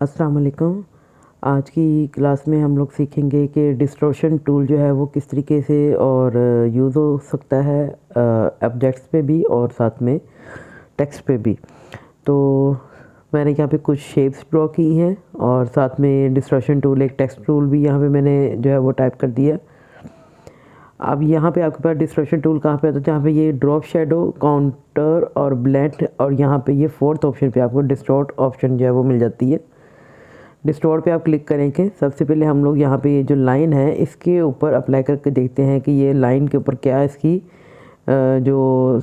अस्सलाम वालेकुम। आज की क्लास में हम लोग सीखेंगे कि डिस्टॉर्शन टूल जो है वो किस तरीके से और यूज़ हो सकता है ऑब्जेक्ट्स पे भी और साथ में टेक्स्ट पे भी। तो मैंने यहाँ पे कुछ शेप्स ड्रॉ की हैं और साथ में डिस्टॉर्शन टूल एक टेक्स्ट टूल भी यहाँ पे मैंने जो है वो टाइप कर दिया। अब यहाँ पे आपके पास डिस्टॉर्शन टूल कहाँ पे आता है, जहाँ पे ये ड्रॉप शेडो काउंटर और ब्लेंड और यहाँ पे ये फोर्थ ऑप्शन पे आपको डिस्टॉर्ट ऑप्शन जो है वो मिल जाती है। डिस्टोर पे आप क्लिक करेंगे। सबसे पहले हम लोग यहाँ पे ये जो लाइन है इसके ऊपर अप्लाई करके देखते हैं कि ये लाइन के ऊपर क्या इसकी जो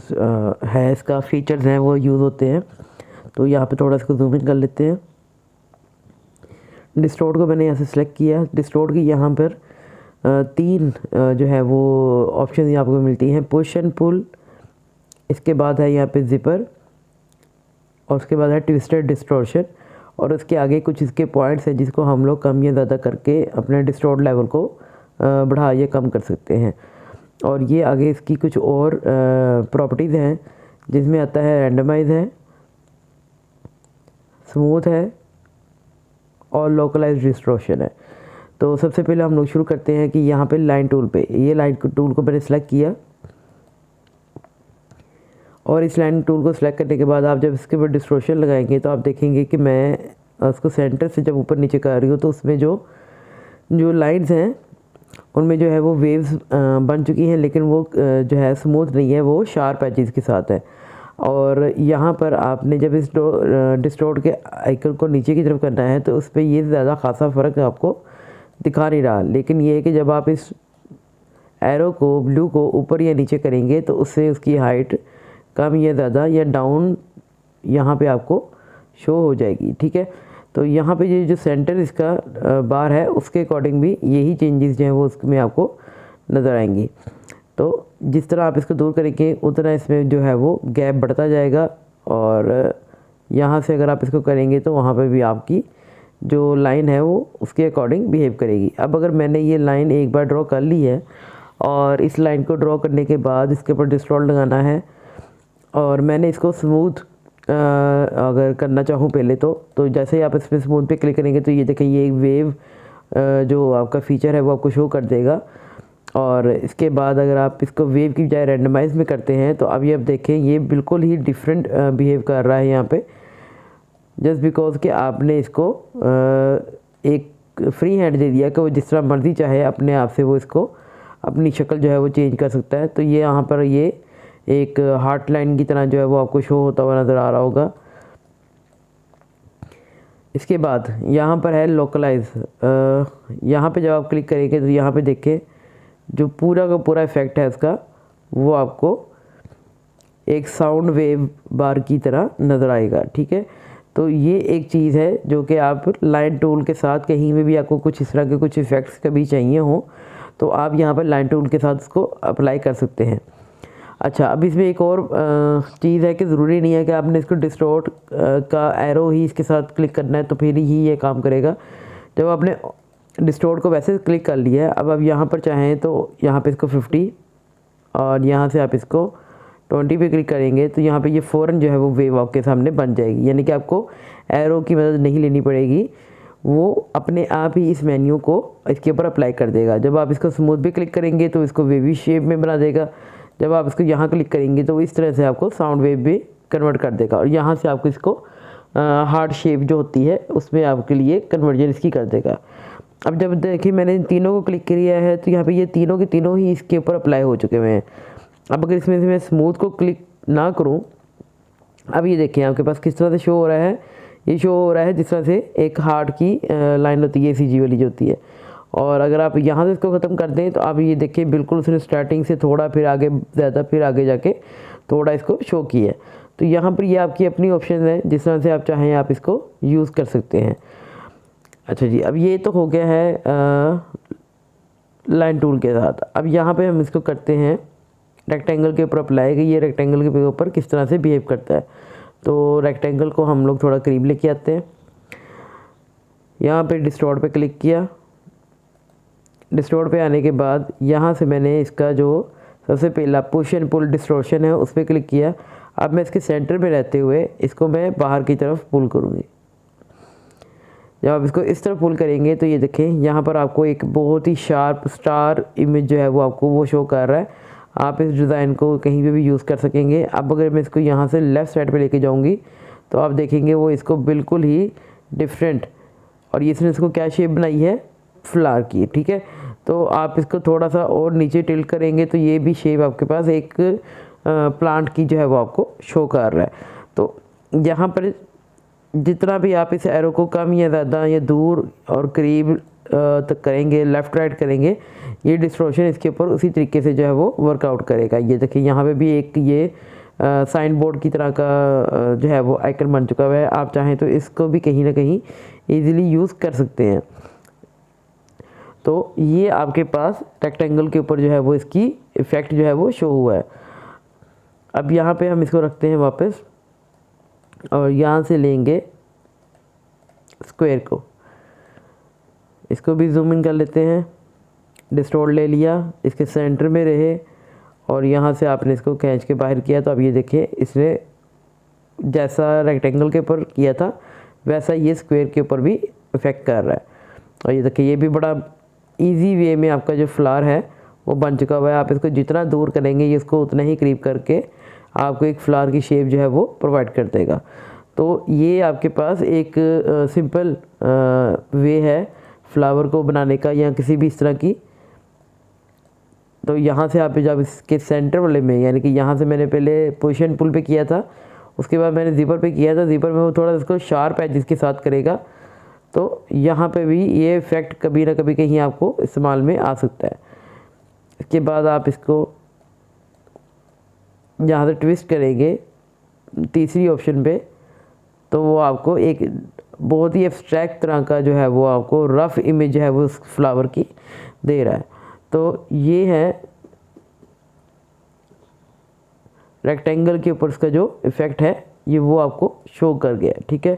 है इसका फीचर्स हैं वो यूज़ होते हैं। तो यहाँ पे थोड़ा इसको जूम इन कर लेते हैं। डिस्टोर्ट को मैंने यहाँ से सिलेक्ट किया। डिस्टोर्ट की यहाँ पर तीन जो है वो ऑप्शन आपको मिलती हैं, पुश एंड पुल, इसके बाद है यहाँ पे ज़िपर और उसके बाद है ट्विस्टेड डिस्टॉर्शन और उसके आगे कुछ इसके पॉइंट्स हैं जिसको हम लोग कम या ज़्यादा करके अपने डिस्टॉर्ट लेवल को बढ़ा या कम कर सकते हैं। और ये आगे इसकी कुछ और प्रॉपर्टीज़ हैं जिसमें आता है रैंडमाइज है, स्मूथ है और लोकलाइज डिस्टॉर्शन है। तो सबसे पहले हम लोग शुरू करते हैं कि यहाँ पे लाइन टूल पे, ये लाइन टूल को मैंने सेलेक्ट किया और इस लाइन टूल को सिलेक्ट करने के बाद आप जब इसके ऊपर डिस्टॉर्शन लगाएंगे तो आप देखेंगे कि मैं उसको सेंटर से जब ऊपर नीचे कर रही हूँ तो उसमें जो जो लाइंस हैं उनमें जो है वो वेव्स बन चुकी हैं, लेकिन वो जो है स्मूथ नहीं है, वो शार्प एजेस के साथ है। और यहाँ पर आपने जब इस डिस्टॉर्ट के आइकन को नीचे की तरफ करना है तो उस पर ये ज़्यादा खासा फ़र्क आपको दिखा नहीं रहा, लेकिन ये है कि जब आप इस एरो को ब्लू को ऊपर या नीचे करेंगे तो उससे उसकी हाइट कम या ज़्यादा या डाउन यहाँ पे आपको शो हो जाएगी। ठीक है, तो यहाँ पे ये जो सेंटर इसका बार है उसके अकॉर्डिंग भी यही चेंजेस जो हैं वो उसमें आपको नज़र आएंगी। तो जिस तरह आप इसको दूर करेंगे उतना इसमें जो है वो गैप बढ़ता जाएगा और यहाँ से अगर आप इसको करेंगे तो वहाँ पे भी आपकी जो लाइन है वो उसके अकॉर्डिंग बिहेव करेगी। अब अगर मैंने ये लाइन एक बार ड्रॉ कर ली है और इस लाइन को ड्रॉ करने के बाद इसके ऊपर डिस्टॉर्ट लगाना है और मैंने इसको स्मूथ अगर करना चाहूँ पहले तो जैसे ही आप इस पर स्मूथ पे क्लिक करेंगे तो ये देखें ये एक वेव जो आपका फ़ीचर है वो आपको शो कर देगा। और इसके बाद अगर आप इसको वेव की बजाय रैंडमाइज में करते हैं तो अब देखें ये बिल्कुल ही डिफरेंट बिहेव कर रहा है यहाँ पे, जस्ट बिकॉज कि आपने इसको एक फ्री हैंड दे दिया कि वो जिस तरह मर्ज़ी चाहे अपने आप से वो इसको अपनी शक्ल जो है वो चेंज कर सकता है। तो ये यहाँ पर ये एक हार्ट लाइन की तरह जो है वो आपको शो होता हुआ नज़र आ रहा होगा। इसके बाद यहाँ पर है लोकलाइज। यहाँ पे जब आप क्लिक करेंगे तो यहाँ पे देखें जो पूरा का पूरा इफ़ेक्ट है उसका वो आपको एक साउंड वेव बार की तरह नज़र आएगा। ठीक है, तो ये एक चीज़ है जो कि आप लाइन टूल के साथ कहीं में भी आपको कुछ इस तरह के कुछ इफ़ेक्ट्स कभी चाहिए हो तो आप यहाँ पर लाइन टूल के साथ उसको अप्लाई कर सकते हैं। अच्छा, अब इसमें एक और चीज़ है कि ज़रूरी नहीं है कि आपने इसको डिस्टॉर्ट का एरो ही इसके साथ क्लिक करना है तो फिर ही ये काम करेगा। जब आपने डिस्टॉर्ट को वैसे क्लिक कर लिया है, अब यहाँ पर चाहें तो यहाँ पे इसको 50 और यहाँ से आप इसको 20 पे क्लिक करेंगे तो यहाँ पे ये फ़ौरन जो है वो वेव आपके सामने बन जाएगी, यानी कि आपको एरो की मदद नहीं लेनी पड़ेगी, वो अपने आप ही इस मेन्यू को इसके ऊपर अप्लाई कर देगा। जब आप इसको स्मूथ पे क्लिक करेंगे तो इसको वेवी शेप में बना देगा, जब आप इसको यहाँ क्लिक करेंगे तो इस तरह से आपको साउंड वेव भी कन्वर्ट कर देगा और यहाँ से आपको इसको हार्ड शेप जो होती है उसमें आपके लिए कन्वर्जन इसकी कर देगा। अब जब देखिए मैंने इन तीनों को क्लिक किया है तो यहाँ पे ये तीनों के तीनों ही इसके ऊपर अप्लाई हो चुके हुए हैं। अब अगर इसमें से मैं स्मूथ को क्लिक ना करूँ, अब ये देखिए आपके पास किस तरह से शो हो रहा है, ये शो हो रहा है जिस तरह से एक हार्ट की लाइन होती है सी वाली जो होती है। और अगर आप यहाँ से इसको ख़त्म कर दें तो आप ये देखिए बिल्कुल उसने स्टार्टिंग से थोड़ा फिर आगे ज़्यादा फिर आगे जाके थोड़ा इसको शो किया है। तो यहाँ पर ये आपकी अपनी ऑप्शन है, जिस तरह से आप चाहें आप इसको यूज़ कर सकते हैं। अच्छा जी, अब ये तो हो गया है लाइन टूल के साथ। अब यहाँ पे हम इसको करते हैं रेक्टेंगल के ऊपर अप्लाई कि ये रेक्टेंगल के ऊपर किस तरह से बिहेव करता है। तो रेक्टेंगल को हम लोग थोड़ा करीब लेके आते हैं, यहाँ पे डिस्टॉर्ट पे क्लिक किया। डिस्टॉर्ट पे आने के बाद यहाँ से मैंने इसका जो सबसे पहला पुश एंड पुल डिस्टॉर्शन है उस पर क्लिक किया। अब मैं इसके सेंटर में रहते हुए इसको मैं बाहर की तरफ पुल करूँगी। जब आप इसको इस तरह पुल करेंगे तो ये देखें यहाँ पर आपको एक बहुत ही शार्प स्टार इमेज जो है वो आपको वो शो कर रहा है। आप इस डिज़ाइन को कहीं पे भी यूज़ कर सकेंगे। अब अगर मैं इसको यहाँ से लेफ़्ट साइड पे लेके जाऊँगी तो आप देखेंगे वो इसको बिल्कुल ही डिफरेंट, और इसने इसको क्या शेप बनाई है, फ्लावर की। ठीक है, तो आप इसको थोड़ा सा और नीचे टिल्ट करेंगे तो ये भी शेप आपके पास एक प्लांट की जो है वो आपको शो कर रहा है। तो यहाँ पर जितना भी आप इस एरो को कम या ज़्यादा या दूर और करीब तक करेंगे, लेफ़्ट राइट करेंगे, ये डिस्टॉर्शन इसके ऊपर उसी तरीके से जो है वो वर्कआउट करेगा। ये देखिए यहाँ पे भी एक ये साइन बोर्ड की तरह का जो है वो आइकन बन चुका हुआ है। आप चाहें तो इसको भी कहीं ना कहीं ईज़िली यूज़ कर सकते हैं। तो ये आपके पास रेक्टेंगल के ऊपर जो है वो इसकी इफ़ेक्ट जो है वो शो हुआ है। अब यहाँ पे हम इसको रखते हैं वापस, और यहाँ से लेंगे स्क्वायर को, इसको भी जूम इन कर लेते हैं। डिस्टॉर्ट ले लिया, इसके सेंटर में रहे, और यहाँ से आपने इसको खींच के बाहर किया तो अब ये देखिए इसने जैसा रेक्टेंगल के ऊपर किया था वैसा ये स्क्वायर के ऊपर भी इफ़ेक्ट कर रहा है। और ये देखिए ये भी बड़ा इजी वे में आपका जो फ्लावर है वो बन चुका हुआ है। आप इसको जितना दूर करेंगे ये इसको उतना ही करीब करके आपको एक फ्लावर की शेप जो है वो प्रोवाइड कर देगा। तो ये आपके पास एक सिंपल वे है फ्लावर को बनाने का या किसी भी इस तरह की। तो यहाँ से आप जब इसके सेंटर वाले में, यानी कि यहाँ से मैंने पहले पुश एंड पुल पे किया था, उसके बाद मैंने ज़िपर पे किया था, ज़िपर में वो थोड़ा इसको शार्प एजेस के साथ करेगा। तो यहाँ पे भी ये इफ़ेक्ट कभी ना कभी कहीं आपको इस्तेमाल में आ सकता है। इसके बाद आप इसको यहाँ से ट्विस्ट करेंगे तीसरी ऑप्शन पे, तो वो आपको एक बहुत ही एब्स्ट्रैक्ट तरह का जो है वो आपको रफ़ इमेज है वो उस फ्लावर की दे रहा है। तो ये है रेक्टेंगल के ऊपर इसका जो इफ़ेक्ट है ये वो आपको शो कर गया। ठीक है,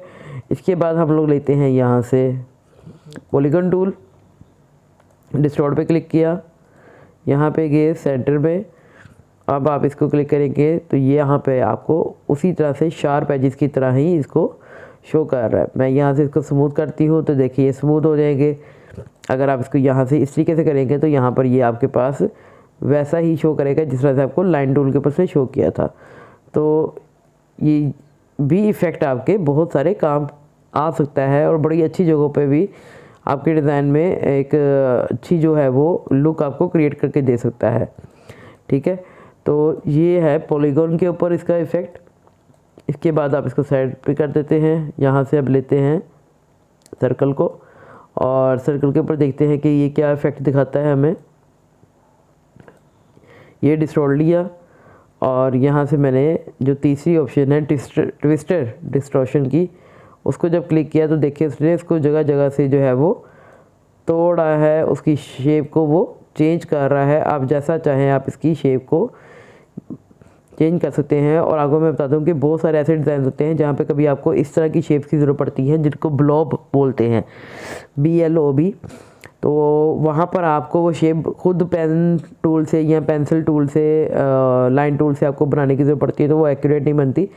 इसके बाद हम लोग लेते हैं यहाँ से पॉलीगन टूल, डिस्टॉर्ट पे क्लिक किया, यहाँ पे गए सेंटर में। अब आप इसको क्लिक करेंगे तो ये यहाँ पे आपको उसी तरह से शार्प एजेस की तरह ही इसको शो कर रहा है। मैं यहाँ से इसको स्मूथ करती हूँ तो देखिए ये स्मूथ हो जाएंगे। अगर आप इसको यहाँ से इस तरीके से करेंगे तो यहाँ पर ये आपके पास वैसा ही शो करेगा जिस तरह से आपको लाइन टूल के ऊपर से शो किया था। तो ये भी इफ़ेक्ट आपके बहुत सारे काम आ सकता है और बड़ी अच्छी जगहों पे भी आपके डिज़ाइन में एक अच्छी जो है वो लुक आपको क्रिएट करके दे सकता है। ठीक है, तो ये है पॉलीगॉन के ऊपर इसका इफ़ेक्ट। इसके बाद आप इसको साइड पे कर देते हैं। यहाँ से अब लेते हैं सर्कल को, और सर्कल के ऊपर देखते हैं कि ये क्या इफ़ेक्ट दिखाता है हमें। ये डिस्टॉर्ट लिया, और यहाँ से मैंने जो तीसरी ऑप्शन है ट्विस्टर डिस्टॉर्शन की, उसको जब क्लिक किया तो देखिए उसने इसको जगह जगह से जो है वो तोड़ा है, उसकी शेप को वो चेंज कर रहा है। आप जैसा चाहें आप इसकी शेप को चेंज कर सकते हैं। और आपको मैं बताता हूँ कि बहुत सारे ऐसे डिज़ाइन होते हैं जहाँ पे कभी आपको इस तरह की शेप्स की ज़रूरत पड़ती है जिनको ब्लॉब बोलते हैं, BLOB। तो वहाँ पर आपको वो शेप खुद पेन टूल से या पेंसिल टूल से लाइन टूल से आपको बनाने की ज़रूरत पड़ती है, तो वो एक्यूरेट नहीं बनती।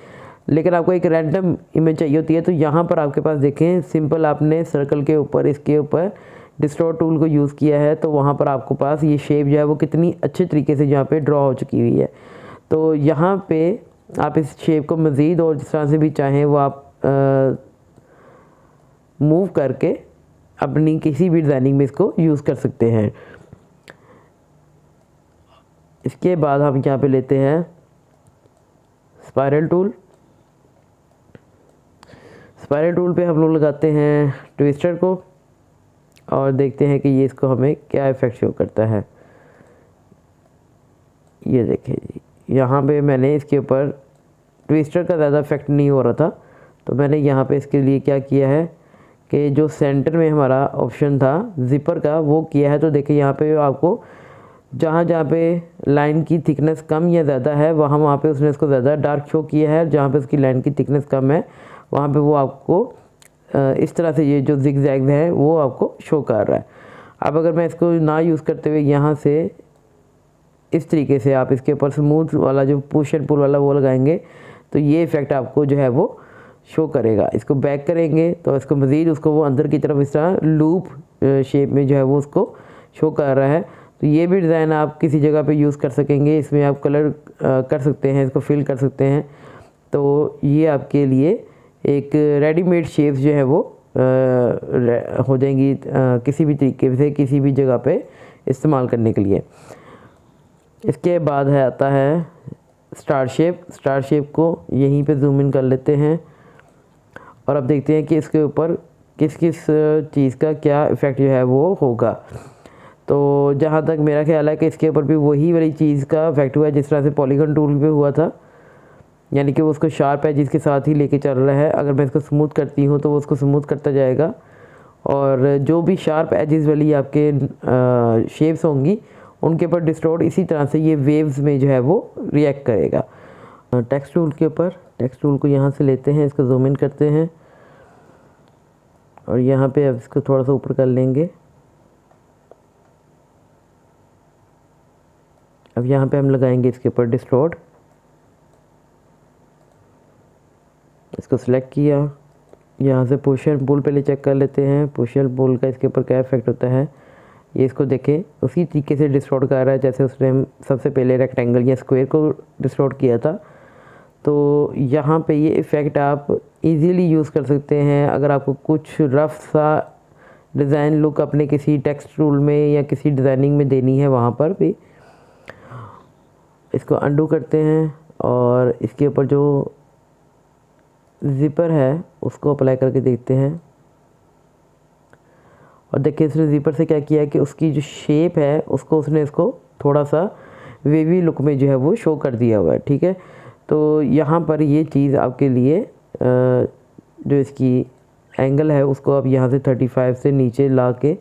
लेकिन आपको एक रैंडम इमेज चाहिए होती है, तो यहाँ पर आपके पास देखें सिंपल आपने सर्कल के ऊपर इसके ऊपर डिस्टॉर्ट टूल को यूज़ किया है, तो वहाँ पर आपको पास ये शेप जो है वो कितनी अच्छे तरीके से यहाँ पे ड्रॉ हो चुकी हुई है। तो यहाँ पे आप इस शेप को मज़ीद और जिस तरह से भी चाहें वो आप मूव करके अपनी किसी भी डिज़ाइनिंग में इसको यूज़ कर सकते हैं। इसके बाद हम यहाँ पे लेते हैं स्पाइरल टूल। स्पाइरल टूल पे हम लोग लगाते हैं ट्विस्टर को, और देखते हैं कि ये इसको हमें क्या इफ़ेक्ट शो करता है। ये देखें जी, यहाँ पे मैंने इसके ऊपर ट्विस्टर का ज़्यादा इफेक्ट नहीं हो रहा था, तो मैंने यहाँ पे इसके लिए क्या किया है कि जो सेंटर में हमारा ऑप्शन था ज़िपर का वो किया है। तो देखिए यहाँ पे आपको जहाँ जहाँ पे लाइन की थिकनेस कम या ज़्यादा है वहाँ पे उसने इसको ज़्यादा डार्क शो किया है। जहाँ पे उसकी लाइन की थिकनेस कम है वहाँ पे वो आपको इस तरह से ये जो ज़िगज़ैग है वो आपको शो कर रहा है। अब अगर मैं इसको ना यूज़ करते हुए यहाँ से इस तरीके से आप इसके ऊपर स्मूथ वाला जो पुश एंड पुल वाला वो लगाएंगे तो ये इफ़ेक्ट आपको जो है वो शो करेगा। इसको बैक करेंगे तो इसको मज़ीद उसको वो अंदर की तरफ इस तरह लूप शेप में जो है वो उसको शो कर रहा है। तो ये भी डिज़ाइन आप किसी जगह पे यूज़ कर सकेंगे। इसमें आप कलर कर सकते हैं, इसको फिल कर सकते हैं। तो ये आपके लिए एक रेडीमेड शेप्स जो है वो हो जाएंगी किसी भी तरीके से किसी भी जगह पे इस्तेमाल करने के लिए। इसके बाद है आता है स्टार शेप। स्टार शेप को यहीं पे जूम इन कर लेते हैं और अब देखते हैं कि इसके ऊपर किस किस चीज़ का क्या इफ़ेक्ट जो है वो होगा। तो जहाँ तक मेरा ख्याल है कि इसके ऊपर भी वही वाली चीज़ का इफेक्ट हुआ है जिस तरह से पॉलीगन टूल पे हुआ था, यानी कि वो उसको शार्प एजेस के साथ ही लेके चल रहा है। अगर मैं इसको स्मूथ करती हूँ तो वो उसको स्मूथ करता जाएगा और जो भी शार्प एजेस वाली आपके शेप्स होंगी उनके ऊपर डिस्टॉर्ट इसी तरह से ये वेव्स में जो है वो रिएक्ट करेगा। टेक्स्ट टूल के ऊपर टेक्स्ट टूल को यहाँ से लेते हैं, इसको जूम इन करते हैं और यहाँ पे अब इसको थोड़ा सा ऊपर कर लेंगे। अब यहाँ पे हम लगाएंगे इसके ऊपर डिस्टॉर्ट। इसको सिलेक्ट किया, यहाँ से पुश एंड पुल पहले चेक कर लेते हैं पुश एंड पुल का इसके ऊपर क्या इफेक्ट होता है। ये इसको देखें उसी तरीके से डिस्टॉर्ट कर रहा है जैसे उसने सबसे पहले रेक्टेंगल या स्क्वायर को डिस्टॉर्ट किया था। तो यहाँ पे ये इफ़ेक्ट आप इजीली यूज़ कर सकते हैं अगर आपको कुछ रफ सा डिज़ाइन लुक अपने किसी टेक्स्ट टूल में या किसी डिज़ाइनिंग में देनी है वहाँ पर भी। इसको अंडू करते हैं और इसके ऊपर जो ज़िपर है उसको अप्लाई करके देखते हैं और देखिए इसने ज़िपर से क्या किया कि उसकी जो शेप है उसको उसने इसको थोड़ा सा वेवी लुक में जो है वो शो कर दिया हुआ है। ठीक है, तो यहाँ पर ये चीज़ आपके लिए जो इसकी एंगल है उसको आप यहाँ से 35 से नीचे ला के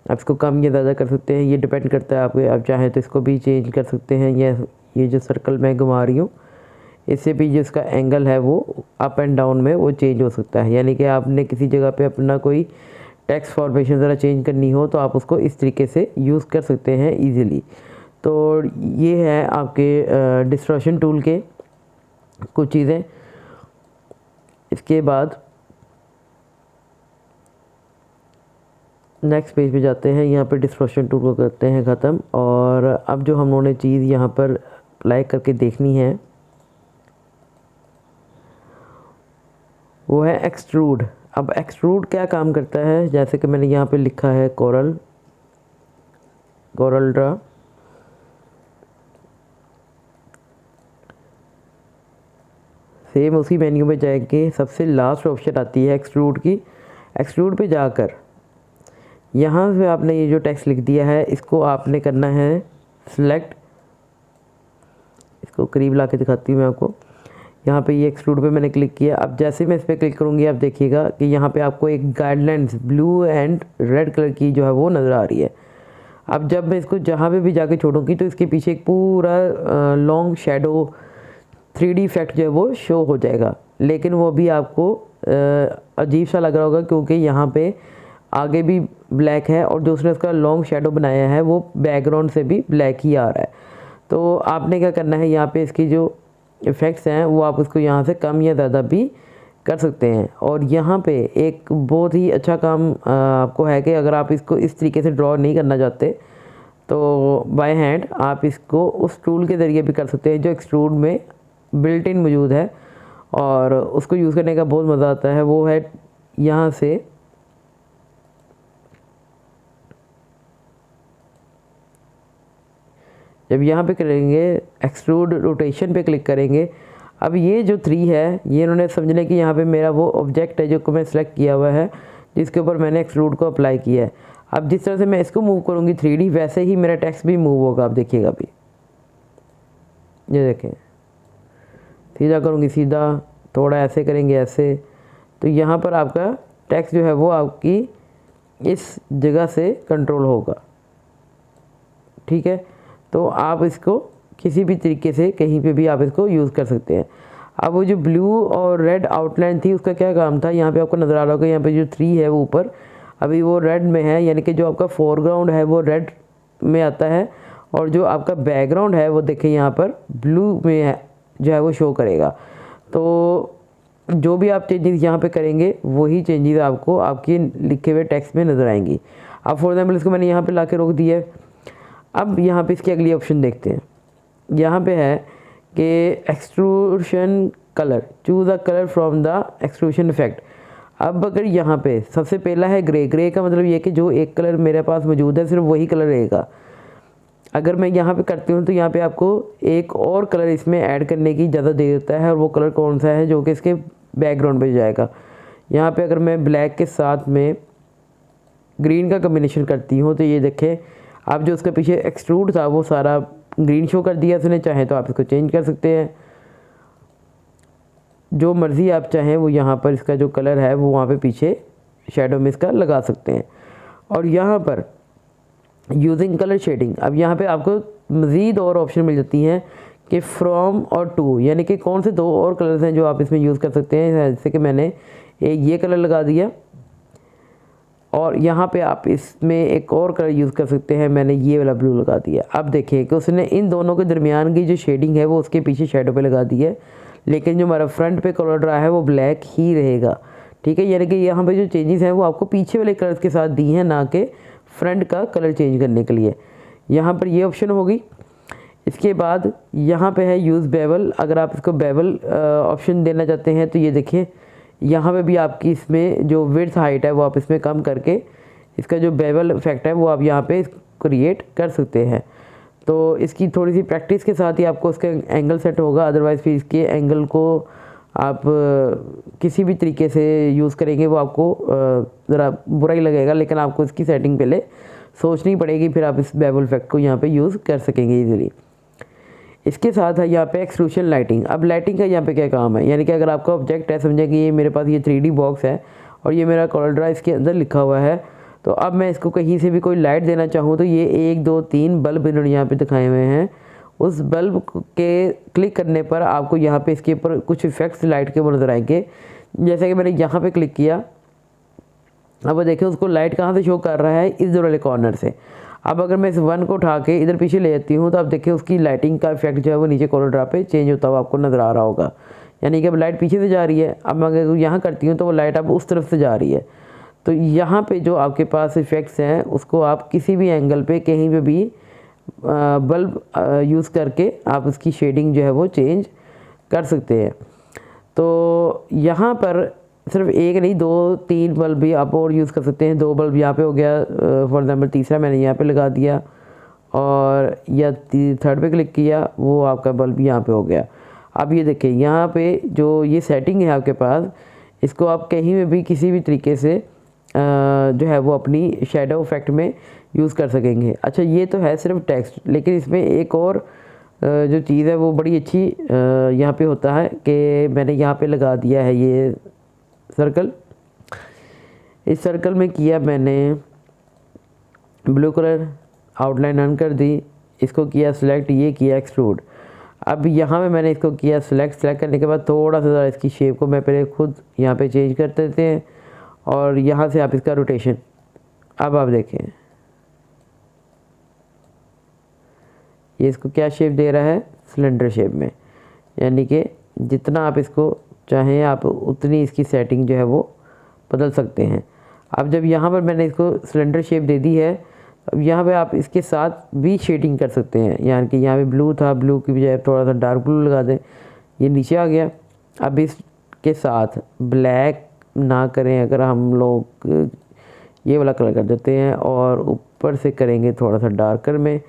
आप इसको कम या ज़्यादा कर सकते हैं। ये डिपेंड करता है आपके, आप चाहें तो इसको भी चेंज कर सकते हैं। ये जो सर्कल मैं घुमा रही हूँ इससे भी जो इसका एंगल है वो अप एंड डाउन में वो चेंज हो सकता है। यानी कि आपने किसी जगह पे अपना कोई टेक्स्ट फॉर्मेशन ज़रा चेंज करनी हो तो आप उसको इस तरीके से यूज़ कर सकते हैं इजीली। तो ये है आपके डिस्टॉर्शन टूल के कुछ चीज़ें। इसके बाद नेक्स्ट पेज पे जाते हैं, यहाँ पे डिस्टॉर्शन टूल को करते हैं ख़त्म। और अब जो हम लोगों ने चीज़ यहाँ पर अप्लाई करके देखनी है वो है एक्सट्रूड। अब एक्सट्रूड क्या काम करता है, जैसे कि मैंने यहाँ पे लिखा है कोरल ड्रा। सेम उसी मेन्यू में जाएंगे, सबसे लास्ट ऑप्शन आती है एक्सट्रूड की। एक्सट्रूड पे जाकर यहाँ से आपने ये जो टेक्स्ट लिख दिया है इसको आपने करना है सिलेक्ट। इसको करीब ला के दिखाती हूँ मैं आपको। यहाँ पे ये एक्सट्रूड पे मैंने क्लिक किया। अब जैसे मैं इस पर क्लिक करूँगी आप देखिएगा कि यहाँ पे आपको एक guidelines blue and red colour की जो है वो नज़र आ रही है। अब जब मैं इसको जहाँ पे भी जाके छोड़ूंगी तो इसके पीछे एक पूरा लॉन्ग शेडो 3D इफेक्ट जो है वो शो हो जाएगा। लेकिन वो भी आपको अजीब सा लग रहा होगा क्योंकि यहाँ पे आगे भी ब्लैक है और जो उसने उसका लॉन्ग शेडो बनाया है वो बैकग्राउंड से भी ब्लैक ही आ रहा है। तो आपने क्या करना है, यहाँ पे इसकी जो इफ़ेक्ट्स हैं वो आप उसको यहाँ से कम या ज़्यादा भी कर सकते हैं। और यहाँ पे एक बहुत ही अच्छा काम आपको है कि अगर आप इसको इस तरीके से ड्रॉ नहीं करना चाहते तो बाय हैंड आप इसको उस टूल के ज़रिए भी कर सकते हैं जो एक्सट्रूड में बिल्ट इन मौजूद है और उसको यूज़ करने का बहुत मज़ा आता है। वो है यहाँ से जब यहाँ पे करेंगे एक्सट्रूड रोटेशन पे क्लिक करेंगे। अब ये जो 3 है ये इन्होंने समझ लें कि यहाँ पे मेरा वो ऑब्जेक्ट है जो को मैं सेलेक्ट किया हुआ है जिसके ऊपर मैंने एक्सट्रूड को अप्लाई किया है। अब जिस तरह से मैं इसको मूव करूँगी 3D वैसे ही मेरा टेक्स्ट भी मूव होगा। आप देखिएगा अभी ये देखें, सीधा करूँगी सीधा, थोड़ा ऐसे करेंगे ऐसे, तो यहाँ पर आपका टेक्स्ट जो है वो आपकी इस जगह से कंट्रोल होगा। ठीक है, तो आप इसको किसी भी तरीके से कहीं पे भी आप इसको यूज़ कर सकते हैं। अब वो जो ब्लू और रेड आउटलाइन थी उसका क्या काम था, यहाँ पे आपको नज़र आ रहा होगा यहाँ पे जो 3 है वो ऊपर अभी वो रेड में है, यानी कि जो आपका फोरग्राउंड है वो रेड में आता है और जो आपका बैकग्राउंड है वो देखें यहाँ पर ब्लू में है जो है वो शो करेगा। तो जो भी आप चेंजेस यहाँ पे करेंगे वही चेंजेस आपको आपके लिखे हुए टेक्स्ट में नज़र आएंगी। अब फॉर एग्जाम्पल इसको मैंने यहाँ पे ला के रोक दिया है। अब यहाँ पे इसकी अगली ऑप्शन देखते हैं। यहाँ पे है कि extrusion colour, choose a colour from the extrusion effect. अब अगर यहाँ पे सबसे पहला है ग्रे, ग्रे का मतलब ये कि जो एक कलर मेरे पास मौजूद है सिर्फ वही कलर रहेगा। अगर मैं यहाँ पे करती हूँ तो यहाँ पे आपको एक और कलर इसमें ऐड करने की इजाज़त दे देता है, और वो कलर कौन सा है जो कि इसके बैकग्राउंड पे जाएगा। यहाँ पे अगर मैं ब्लैक के साथ में ग्रीन का कम्बिनेशन करती हूँ तो ये देखें आप जो उसके पीछे एक्सट्रूड था वो सारा ग्रीन शो कर दिया उसने। चाहे तो आप इसको चेंज कर सकते हैं, जो मर्ज़ी आप चाहें वो यहाँ पर इसका जो कलर है वो वहाँ पे पीछे शेडो में इसका लगा सकते हैं। और यहाँ पर यूजिंग कलर शेडिंग, अब यहाँ पे आपको मज़ीद और ऑप्शन मिल जाती हैं कि फ्रॉम और टू, यानी कि कौन से 2 और कलर्स हैं जो आप इसमें यूज़ कर सकते हैं। जैसे कि मैंने एक ये कलर लगा दिया, और यहाँ पे आप इसमें एक और कलर यूज़ कर सकते हैं, मैंने ये वाला ब्लू लगा दिया। अब देखिए कि उसने इन दोनों के दरमियान की जो शेडिंग है वो उसके पीछे शेडो पे लगा दी है, लेकिन जो हमारा फ्रंट पे कलर रहा है वो ब्लैक ही रहेगा। ठीक है, यानी कि यहाँ पे जो चेंजेस हैं वो आपको पीछे वाले कलर्स के साथ दी हैं, ना कि फ्रंट का कलर चेंज करने के लिए। यहाँ पर ये ऑप्शन होगी। इसके बाद यहाँ पे है यूज़ बेवल। अगर आप इसको बेवल ऑप्शन देना चाहते हैं तो ये देखिए यहाँ पे भी आपकी इसमें जो विड्थ हाइट है वो आप इसमें कम करके इसका जो बेवल इफेक्ट है वो आप यहाँ पे क्रिएट कर सकते हैं। तो इसकी थोड़ी सी प्रैक्टिस के साथ ही आपको इसका एंगल सेट होगा, अदरवाइज़ फिर इसके एंगल को आप किसी भी तरीके से यूज़ करेंगे वो आपको ज़रा बुरा ही लगेगा, लेकिन आपको इसकी सेटिंग पहले सोचनी पड़ेगी, फिर आप इस बेवल इफेक्ट को यहाँ पे यूज़ कर सकेंगे ईज़िली। इसके साथ है यहाँ पे एक्सट्रूशन लाइटिंग। अब लाइटिंग का यहाँ पे क्या काम है, यानी कि अगर आपका ऑब्जेक्ट है, समझें कि ये मेरे पास ये 3D बॉक्स है और ये मेरा कलर ड्रा इसके अंदर लिखा हुआ है, तो अब मैं इसको कहीं से भी कोई लाइट देना चाहूँ तो ये 1 2 3 बल्ब इन्होंने यहाँ पे दिखाए हुए हैं। उस बल्ब के क्लिक करने पर आपको यहाँ पे इसके ऊपर कुछ इफेक्ट्स लाइट के वो नज़र आएंगे। जैसे कि मैंने यहाँ पे क्लिक किया, अब देखिए उसको लाइट कहाँ से शो कर रहा है, इस वाले कॉर्नर से। अब अगर मैं इस 1 को उठा के इधर पीछे ले जाती हूँ तो आप देखिए उसकी लाइटिंग का इफेक्ट जो है वो नीचे कॉर्नर ड्रा पे चेंज होता हुआ आपको नज़र आ रहा होगा, यानी कि अब लाइट पीछे से जा रही है। अब मैं अगर यहाँ करती हूँ तो वो लाइट अब उस तरफ से जा रही है। तो यहाँ पे जो आपके पास इफ़ेक्ट्स हैं उसको आप किसी भी एंगल पे कहीं पे भी बल्ब यूज़ करके आप उसकी शेडिंग जो है वो चेंज कर सकते हैं। तो यहाँ पर सिर्फ एक नहीं 2 3 बल्ब भी आप और यूज़ कर सकते हैं। 2 बल्ब यहाँ पे हो गया, फॉर एग्जांपल तीसरा मैंने यहाँ पे लगा दिया, और या थर्ड पे क्लिक किया वो आपका बल्ब यहाँ पे हो गया। अब ये देखिए यहाँ पे जो ये सेटिंग है आपके पास, इसको आप कहीं में भी किसी भी तरीके से जो है वो अपनी शेडो इफेक्ट में यूज़ कर सकेंगे। अच्छा, ये तो है सिर्फ टेक्स्ट, लेकिन इसमें एक और जो चीज़ है वो बड़ी अच्छी यहाँ पे होता है कि मैंने यहाँ पे लगा दिया है ये सर्कल। इस सर्कल में किया मैंने ब्लू कलर, आउटलाइन ऑन कर दी, इसको किया सिलेक्ट, ये किया एक्सट्रूड। अब यहाँ पे मैंने इसको किया सिलेक्ट करने के बाद थोड़ा सा इसकी शेप को मैं पहले खुद यहाँ पे चेंज कर देते हैं, और यहाँ से आप इसका रोटेशन, अब आप देखें ये इसको क्या शेप दे रहा है, सिलेंडर शेप में, यानी कि जितना आप इसको चाहें आप उतनी इसकी सेटिंग जो है वो बदल सकते हैं। अब जब यहाँ पर मैंने इसको सिलेंडर शेप दे दी है, अब यहाँ पे आप इसके साथ भी शेडिंग कर सकते हैं, यानी कि यहाँ पे ब्लू था, ब्लू की बजाय थोड़ा सा डार्क ब्लू लगा दें, ये नीचे आ गया। अब इसके साथ ब्लैक ना करें, अगर हम लोग ये वाला कलर कर देते हैं और ऊपर से करेंगे थोड़ा सा डार्कर में,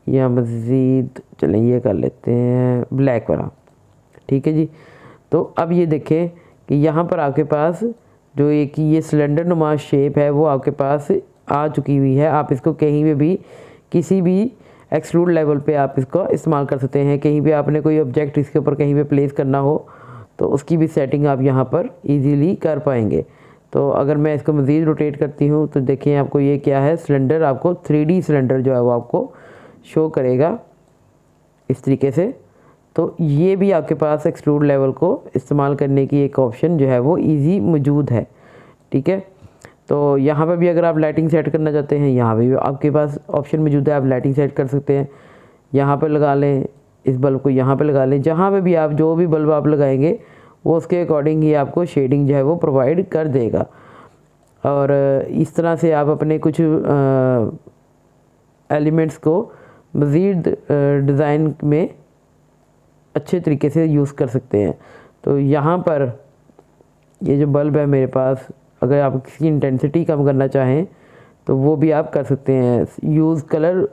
या मज़ीद चलें ये कर लेते हैं ब्लैक वाला। ठीक है जी। तो अब ये देखें कि यहाँ पर आपके पास जो एक ये सिलेंडर नुमा शेप है वो आपके पास आ चुकी हुई है। आप इसको कहीं पे भी किसी भी एक्सट्रूड लेवल पे आप इसको इस्तेमाल कर सकते हैं। कहीं पे आपने कोई ऑब्जेक्ट इसके ऊपर कहीं पे प्लेस करना हो तो उसकी भी सेटिंग आप यहाँ पर इजीली कर पाएंगे। तो अगर मैं इसको मज़ीद रोटेट करती हूँ तो देखिए आपको ये क्या है, सिलेंडर आपको 3D सिलेंडर जो है वो आपको शो करेगा इस तरीके से। तो ये भी आपके पास एक्सट्रूड लेवल को इस्तेमाल करने की एक ऑप्शन जो है वो इजी मौजूद है। ठीक है, तो यहाँ पर भी अगर आप लाइटिंग सेट करना चाहते हैं, यहाँ पे भी आपके पास ऑप्शन मौजूद है, आप लाइटिंग सेट कर सकते हैं। यहाँ पर लगा लें, इस बल्ब को यहाँ पे लगा लें, जहाँ पे भी आप जो भी बल्ब आप लगाएंगे वो उसके अकॉर्डिंग ही आपको शेडिंग जो है वो प्रोवाइड कर देगा। और इस तरह से आप अपने कुछ एलिमेंट्स को मज़ीद डिज़ाइन में अच्छे तरीके से यूज़ कर सकते हैं। तो यहाँ पर ये जो बल्ब है मेरे पास, अगर आप किसी इंटेंसिटी कम करना चाहें तो वो भी आप कर सकते हैं। यूज़ कलर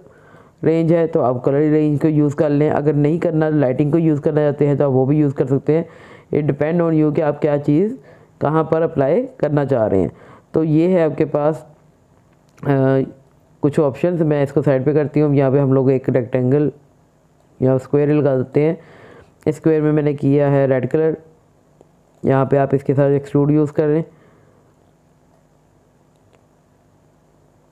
रेंज है तो आप कलर रेंज को यूज़ कर लें। अगर नहीं करना, लाइटिंग को यूज़ करना चाहते हैं तो आप वो भी यूज़ कर सकते हैं। इट डिपेंड ऑन यू कि आप क्या चीज़ कहाँ पर अप्लाई करना चाह रहे हैं। तो ये है आपके पास कुछ ऑप्शंस। मैं इसको साइड पे करती हूँ। यहाँ पे हम लोग एक रेक्टेंगल या स्क्वायर लगा देते हैं। स्क्वायर में मैंने किया है रेड कलर। यहाँ पे आप इसके साथ एक्सट्रूड यूज़ कर लें।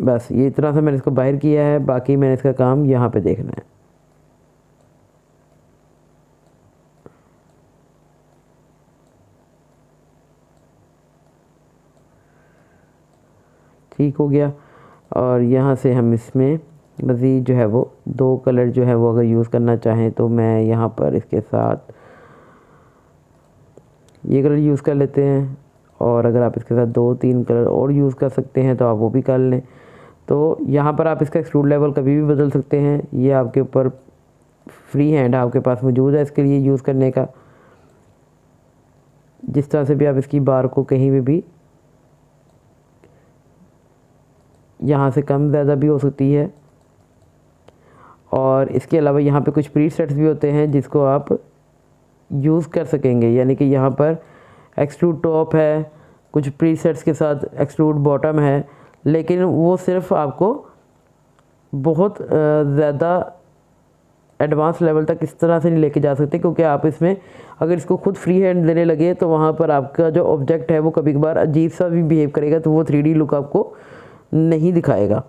बस ये इतना सा मैंने इसको बाहर किया है, बाकी मैंने इसका काम यहाँ पे देखना है। ठीक हो गया। और यहाँ से हम इसमें मज़ीद जो है वो 2 कलर जो है वो अगर यूज़ करना चाहें तो मैं यहाँ पर इसके साथ ये कलर यूज़ कर लेते हैं। और अगर आप इसके साथ 2-3 कलर और यूज़ कर सकते हैं तो आप वो भी कर लें। तो यहाँ पर आप इसका एक्सट्रूड लेवल कभी भी बदल सकते हैं। ये आपके ऊपर फ्री हैंड आपके पास मौजूद है इसके लिए यूज़ करने का। जिस तरह से भी आप इसकी बार को कहीं भी यहाँ से कम ज़्यादा भी हो सकती है। और इसके अलावा यहाँ पे कुछ प्रीसेट्स भी होते हैं जिसको आप यूज़ कर सकेंगे। यानी कि यहाँ पर एक्सट्रूड टॉप है, कुछ प्रीसेट्स के साथ एक्सट्रूड बॉटम है, लेकिन वो सिर्फ आपको बहुत ज़्यादा एडवांस लेवल तक इस तरह से नहीं लेके जा सकते, क्योंकि आप इसमें अगर इसको खुद फ्री हैंड देने लगे तो वहाँ पर आपका जो ऑब्जेक्ट है वो कभी कभार अजीब सा भी बिहेव करेगा, तो वो 3D लुक आपको नहीं दिखाएगा।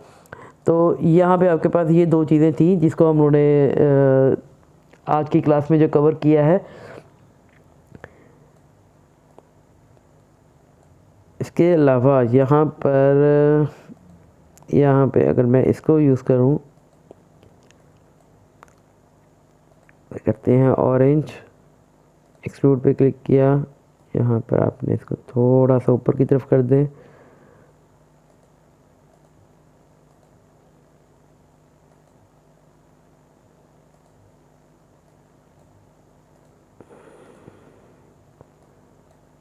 तो यहाँ पे आपके पास ये 2 चीज़ें थी जिसको हम लोगों ने आज की क्लास में जो कवर किया है। इसके अलावा यहाँ पे अगर मैं इसको यूज़ करूँ, करते हैं ऑरेंज, एक्सट्रूड पे क्लिक किया, यहाँ पर आपने इसको थोड़ा सा ऊपर की तरफ कर दें।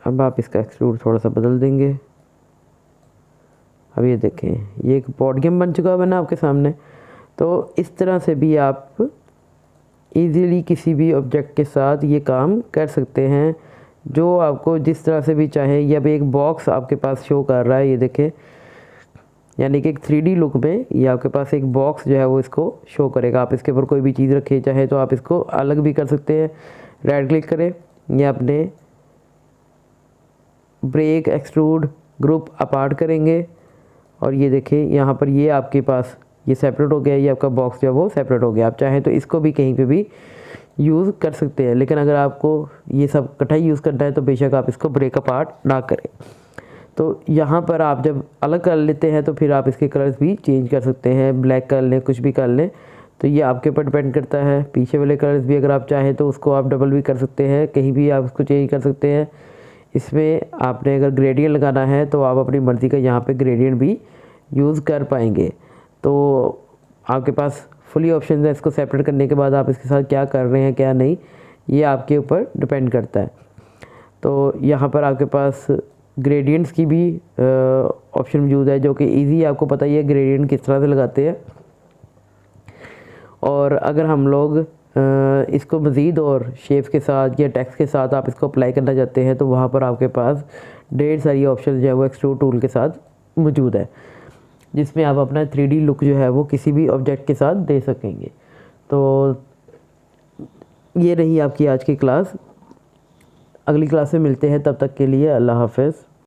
अब आप इसका एक्सट्रूड थोड़ा सा बदल देंगे। अब ये देखें, ये एक बोर्ड गेम बन चुका है ना आपके सामने। तो इस तरह से भी आप इजीली किसी भी ऑब्जेक्ट के साथ ये काम कर सकते हैं, जो आपको जिस तरह से भी चाहे। या भी एक बॉक्स आपके पास शो कर रहा है, ये देखें, यानी कि एक 3D लुक में ये आपके पास एक बॉक्स जो है वो इसको शो करेगा। आप इसके ऊपर कोई भी चीज़ रखें चाहे तो आप इसको अलग भी कर सकते हैं। राइट क्लिक करें या अपने ब्रेक एक्सट्रूड ग्रुप अपार्ट करेंगे और ये देखें यहाँ पर ये आपके पास ये सेपरेट हो गया। ये आपका बॉक्स जो है वो सेपरेट हो गया। आप चाहें तो इसको भी कहीं पे भी यूज़ कर सकते हैं, लेकिन अगर आपको ये सब इकट्ठा यूज़ करना है तो बेशक आप इसको ब्रेक अपार्ट ना करें। तो यहाँ पर आप जब अलग कर लेते हैं तो फिर आप इसके कलर्स भी चेंज कर सकते हैं, ब्लैक कर लें, कुछ भी कर लें। तो ये आपके ऊपर डिपेंड करता है। पीछे वाले कलर्स भी अगर आप चाहें तो उसको आप डबल भी कर सकते हैं, कहीं भी आप उसको चेंज कर सकते हैं। इसमें आपने अगर ग्रेडियंट लगाना है तो आप अपनी मर्ज़ी का यहाँ पे ग्रेडियंट भी यूज़ कर पाएंगे। तो आपके पास फुली ऑप्शन है। इसको सेपरेट करने के बाद आप इसके साथ क्या कर रहे हैं क्या नहीं, ये आपके ऊपर डिपेंड करता है। तो यहाँ पर आपके पास ग्रेडियंट्स की भी ऑप्शन मौजूद है, जो कि ईजी, आपको पता ही है ग्रेडियंट किस तरह से लगाते हैं। और अगर हम लोग इसको मज़ीद और शेप्स के साथ या टेक्स्ट के साथ आप इसको अप्लाई करना चाहते हैं तो वहाँ पर आपके पास ढेर सारी ऑप्शन जो है वो एक्सट्रूड टूल के साथ मौजूद है, जिसमें आप अपना 3D लुक जो है वो किसी भी ऑब्जेक्ट के साथ दे सकेंगे। तो ये रही आपकी आज की क्लास। अगली क्लास में मिलते हैं, तब तक के लिए अल्लाह हाफ़िज़।